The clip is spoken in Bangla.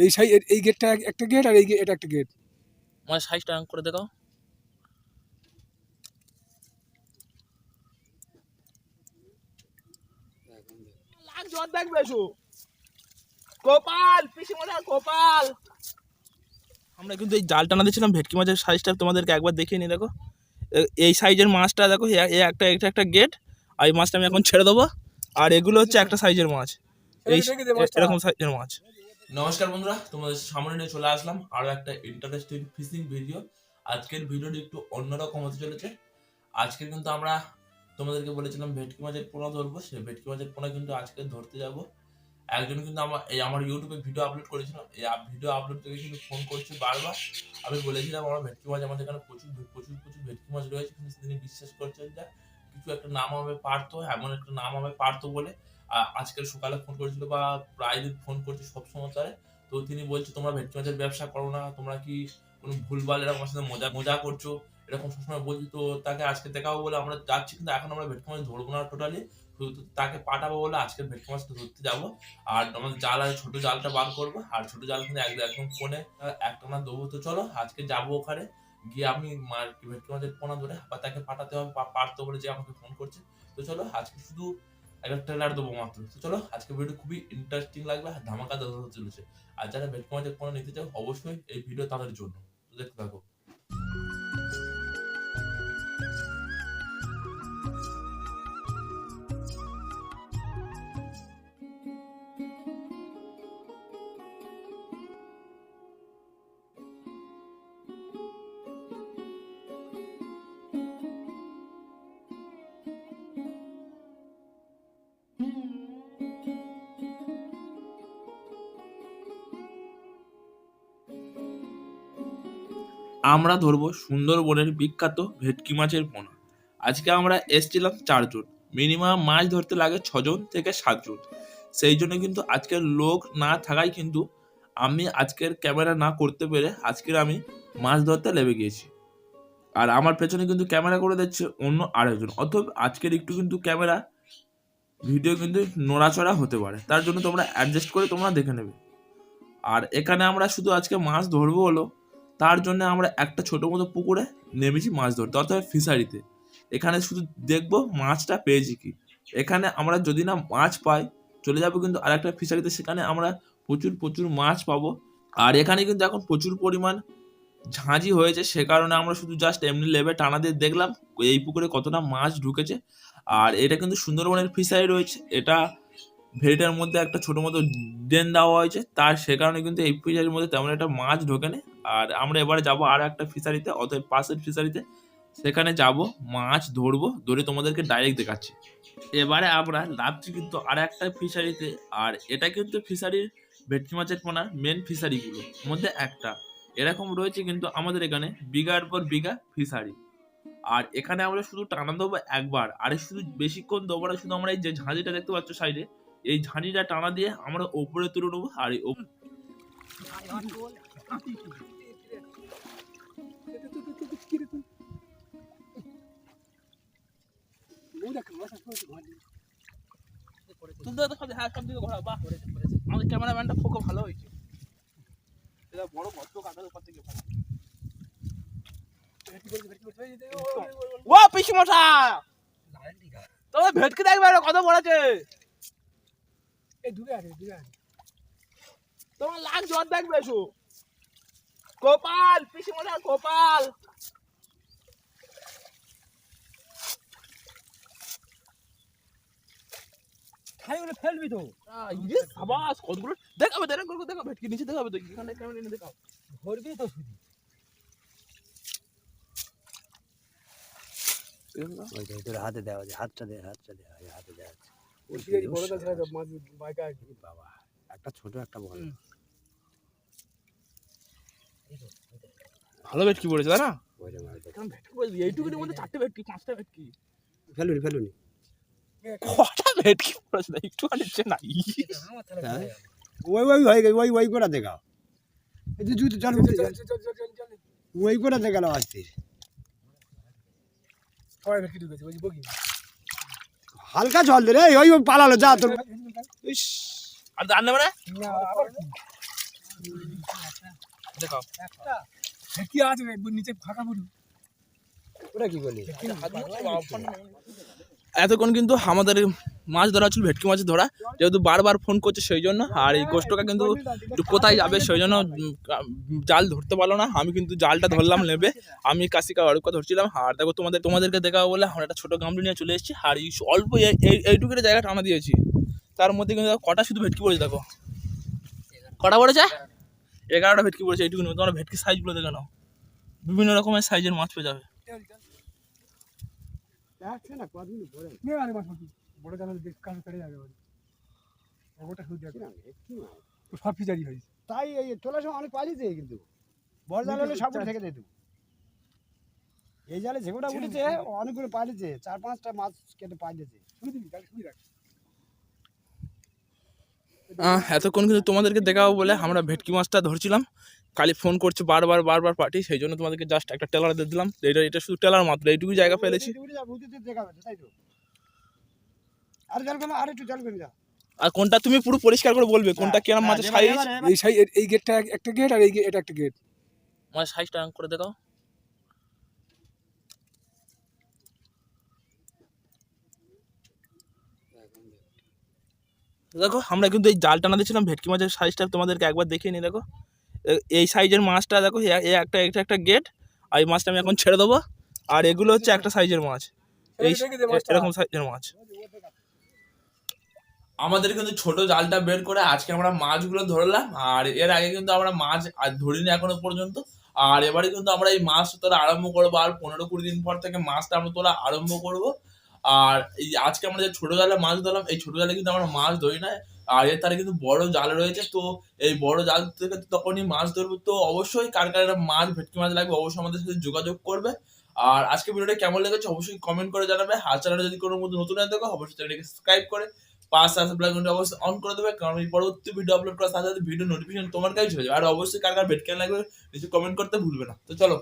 এই সাইজ, এই গেটটা একটা গেট আর এটা একটা গেট। মানে সাইজটা করে দেখাও। লাগ জল দেখবে এসো গোপাল, পিসিমশাই গোপাল। আমরা কিন্তু এই জাল টানা দিয়েছিলাম ভেটকি মাছের সাইজটা তোমাদেরকে একবার দেখিয়ে নিই। দেখো এই সাইজের মাছটা, দেখো একটা এটা একটা গেট, আর এই মাছটা আমি এখন ছেড়ে দেবো। আর এগুলো হচ্ছে একটা সাইজের মাছ, এই এরকম সাইজের মাছ। নমস্কার বন্ধুরা, তোমাদের সামনে নিয়ে চলে আসলাম আরো একটা ইন্টারেস্টিং ফিশিং ভিডিও। আজকের ভিডিওটি একটু অন্যরকম হতে চলেছে। আজকে কিন্তু আমরা তোমাদেরকে বলেছিলাম ভেটকি মাছের পোনা ধরবো, সেই ভেটকি মাছের পোনা কিন্তু আজকে ধরতে যাব। একজন কিন্তু আমার ইউটিউবে ভিডিও আপলোড করেছিলাম, এই ভিডিও আপলোড থেকে কিন্তু ফোন করছে বারবার। আমি বলেছিলাম আমরা ভেটকি মাছ, আমাদের এখানে প্রচুর প্রচুর প্রচুর ভেটকি মাছ রয়েছে, কিন্তু তিনি বিশ্বাস করছেন যে কিছু একটা নাম হবে পার্থ, এমন একটা নাম হবে পার্থ বলে। আজকের সকালে ফোন করেছিল, বা প্রায় দিন ফোন করছে সবসময় তারে। তো তিনি বলছে তোমরা ভেটকি মাছের ব্যবসা করো না, তোমরা কি কোনো ভুলভাল এরকম আমার সাথে মজা করছো, এরকম সবসময় বলছি। তো তাকে আজকে দেখাবো বলে আমরা যাচ্ছি, কিন্তু এখন আমরা ভেটকি মাছ ধরবো না টোটালি, তাকে পাঠাবো বলে আজকে ভেটকি মাছটা ধরতে যাবো। আর আমাদের জাল আছে, ছোট জালটা বার করবো, আর ছোট জাল কিন্তু একদম ফোনে একটা না দেবো। তো চলো আজকে যাবো ওখানে গিয়ে আমি ভেটকি মাছের পোনা ধরে আবার তাকে পাঠাতে হবে, পারতো বলে যে আমাকে ফোন করছে। তো চলো আজকে শুধু একটা ট্রেলার দেবো মাত্র। তো চলো আজকে ভিডিও খুবই ইন্টারেস্টিং লাগবে, আর ধামাকা হতে চলেছে। আর যারা ভেটকি মাছের পোনা নিতে চাও অবশ্যই এই ভিডিও তাদের জন্য। তো দেখতে থাকো। আমরা ধরবো সুন্দরবনের বিখ্যাত ভেটকি মাছের পোনা। আজকে আমরা এসেছিলাম 4 জন, মিনিমাম মাছ ধরতে লাগে 6 জন থেকে 7 জন। সেই জন্য কিন্তু আজকের লোক না থাকায় কিন্তু আমি আজকের ক্যামেরা না করতে পেরে আজকের আমি মাছ ধরতে লেগে গিয়েছি। আর আমার পেছনে কিন্তু ক্যামেরা করে দিচ্ছে অন্য আরেকজন, অথবা আজকের একটু কিন্তু ক্যামেরা ভিডিও কিন্তু নড়াচড়া হতে পারে, তার জন্য তোমরা অ্যাডজাস্ট করে তোমরা দেখে নেবে। আর এখানে আমরা শুধু আজকে মাছ ধরবো হলো, তার জন্য আমরা একটা ছোট মতো পুকুরে নেমেছি মাছ ধরতে, অর্থাৎ ফিশারিতে। এখানে শুধু দেখবো মাছটা পেয়েছি কি। এখানে আমরা যদি না মাছ পাই চলে যাবো কিন্তু আরেকটা ফিশারিতে, সেখানে আমরা প্রচুর প্রচুর মাছ পাবো। আর এখানে কিন্তু এখন প্রচুর পরিমাণ ঝাঁঝি হয়েছে, সে কারণে আমরা শুধু জাস্ট এমনি লেবে টানা দিয়ে দেখলাম এই পুকুরে কতটা মাছ ঢুকেছে। আর এটা কিন্তু সুন্দরবনের ফিশারি রয়েছে, এটা ভেরিটার মধ্যে একটা ছোট মতো ড্রেন দেওয়া হয়েছে, তার সে কারণে কিন্তু এই ফিশারির মধ্যে তেমন একটা মাছ ঢোকেনি। আর আমরা এবারে যাব আর একটা ফিশারিতে, অতএব পাশের ফিশারিতে, সেখানে যাব মাছ ধরবো, ধরে তোমাদেরকে ডাইরেক্ট দেখাচ্ছি। এবারে আমরা লাভছি কিন্তু আর একটা ফিশারিতে, আর এটা কিন্তু ফিশারির ভেটকি মাছের পোনার মেন ফিশারিগুলোর মধ্যে একটা। এরকম রয়েছে কিন্তু আমাদের এখানে বিঘার পর বিঘা ফিশারি। আর এখানে আমরা শুধু টানা দেবো একবার, আর শুধু বেশিক্ষণ দেবো না, শুধু আমরা এই যে ঝাঁঝিটা দেখতে পাচ্ছ সাইডে, এই ঝাঁঝিটা টানা দিয়ে আমরা ওপরে তুলে নেবো। আর আমাদের ক্যামেরাম্যানটা ফোকো ভালো হয়েছে, এটা বড় ভদ্র কাঁটার উপর থেকে ভালো। ও পিসি মশাই, তোমরা ভেটকি দেখবে কত বড়ছে, তোমার লাখ জল দেখবে এসো গোপাল, পিসি মশাই গোপাল। ফেলবি তো সাবাস, কতগুলো দেখাবে, দেখো ভেটকি নিচে দেখাবে তো, এখানে ক্যামেরা নিয়ে দেখাও, ধরবি তো শুধু। হাতে দেওয়া যায়, হাতটা দে হাতে দেওয়া বাবা, একটা ছোট একটা বড়। ভালো ভেটকি পড়েছে তাই না? এইটুকুর মধ্যে 4টে ভেটকি 5টা ভেটকি ফেলুনি কটা ভেটকি পড়েছে না, একটু নিচ্ছে না। ওই করে দেখাও, এই যে জুতো চালু ওই করে দেখালো আসতে হালকা জল দে রে, ওই পালালো যা তোর। আর জান নেবে না দেখাও। ভেটকি আছে নিচে ফাঁকা পুরো। ওটা কি করলি? এতক্ষণ কিন্তু আমাদের মাছ ধরা ছিল, ভেটকি মাছ ধরা, যেহেতু বারবার ফোন করছে সেই জন্য। আর এই গোষ্ঠটা কিন্তু একটু কোথায় যাবে সেই জন্য জাল ধরতে পারলো না। আমি কিন্তু জালটা ধরলাম নেবে, আমি কাশিকা অরুকা ধরছিলাম। আর দেখো তোমাদেরকে দেখাবো বলে আমরা একটা ছোটো গামলি নিয়ে চলে এসেছি। আর এই অল্প এইটুকুর জায়গা টানা দিয়েছি, তার মধ্যে কিন্তু দেখো কটা শুধু ভেটকি পড়েছে। দেখো কটা পড়েছে, 11টা ভেটকি পড়েছে এইটুকু। তোমরা ভেটকি সাইজগুলো দেখে নাও, বিভিন্ন রকমের সাইজের মাছ পেয়ে যাবে। দেখছে না কতদিন পরে নে আরে মাছ মাছ বড় জাল দেখ কাজ করে যাবে ওই ওটা শুধু দেখ তো সব ফিচারি হয়েছে। তাই এই তোলার সময় অনেক পালিয়েছে, কিন্তু বড় জাল হলে সব থেকে যেত। এই জালে যেগুলো উঠেছে অনেকগুলো পালিয়েছে, 4-5টা মাছ কেটে পালিয়েছে। শুনে দিবি তাহলে শুনে রাখ। এতক্ষণ কিন্তু তোমাদেরকে দেখাবো বলে আমরা ভেটকি মাছটা ধরছিলাম। খালি ফোন করছে বারবার পার্টি, সেই জন্য তোমাদেরকে জাস্ট একটা টেলার দিয়ে দিলাম। এটা শুধু টেলার মাত্র, এইটুকু জায়গা ফেলেছি। দেখাবে তাই তো। আর জাল করলে আর একটু জাল করে যা। আর কোনটা তুমি পুরো পরিষ্কার করে বলবে কোনটা কিরম মাছের সাইজ। এই সাইজ এই গেটটা একটা গেট আর এটা একটা গেট। মাছের সাইজটা করে দেখাও। দেখো আমরা কিন্তু এই জাল টানা দিয়েছিলাম, ভেটকি মাছের সাইজটা তোমাদেরকে একবার দেখিয়ে নিই। দেখো এই সাইজের মাছটা, দেখো এটা একটা গেট। আর এই মাছটা আমি এখন ছেড়ে দেবো। আর এগুলো হচ্ছে একটা সাইজের মাছ, এই এরকম সাইজের মাছ। আমাদের কিন্তু ছোট জালটা বের করে আজকে আমরা মাছগুলো ধরলাম। আর এর আগে কিন্তু আমরা মাছ ধরিনি এখনো পর্যন্ত। আর এবারে কিন্তু আমরা এই মাছ তোলা আরম্ভ করবো, আর 15-20 দিন পর থেকে মাছটা আমরা তোলা আরম্ভ করব। আর এই আজকে আমরা যে ছোট জালে মাছ ধরলাম, এই ছোট জালে কিন্তু আমরা মাছ ধরি না। আর এর তারে কিন্তু বড় জাল রয়েছে, তো এই বড় জাল থেকে তখনই মাছ ধরবো। তো অবশ্যই কার কার মাছ ভেটকি মাছ লাগবে অবশ্যই আমাদের সাথে যোগাযোগ করবে। আর আজকে ভিডিওটা কেমন লেগেছে অবশ্যই কমেন্ট করে জানাবে। আর চ্যানেলে যদি কোনো মতো নতুন হয়ে থাকো অবশ্যই চ্যানেলটাকে সাবস্ক্রাইব করে পাশে আসা বেল আইকনটা অবশ্যই অন করে দেবে, কারণ এই পরবর্তী ভিডিও আপলোড করার সাথে সাথে ভিডিও নোটিফিকেশন তোমার কাছে চলে যাবে। আর অবশ্যই কার কার ভেটকি লাগবে নিচে কমেন্ট করতে ভুলবে না। তো চলো।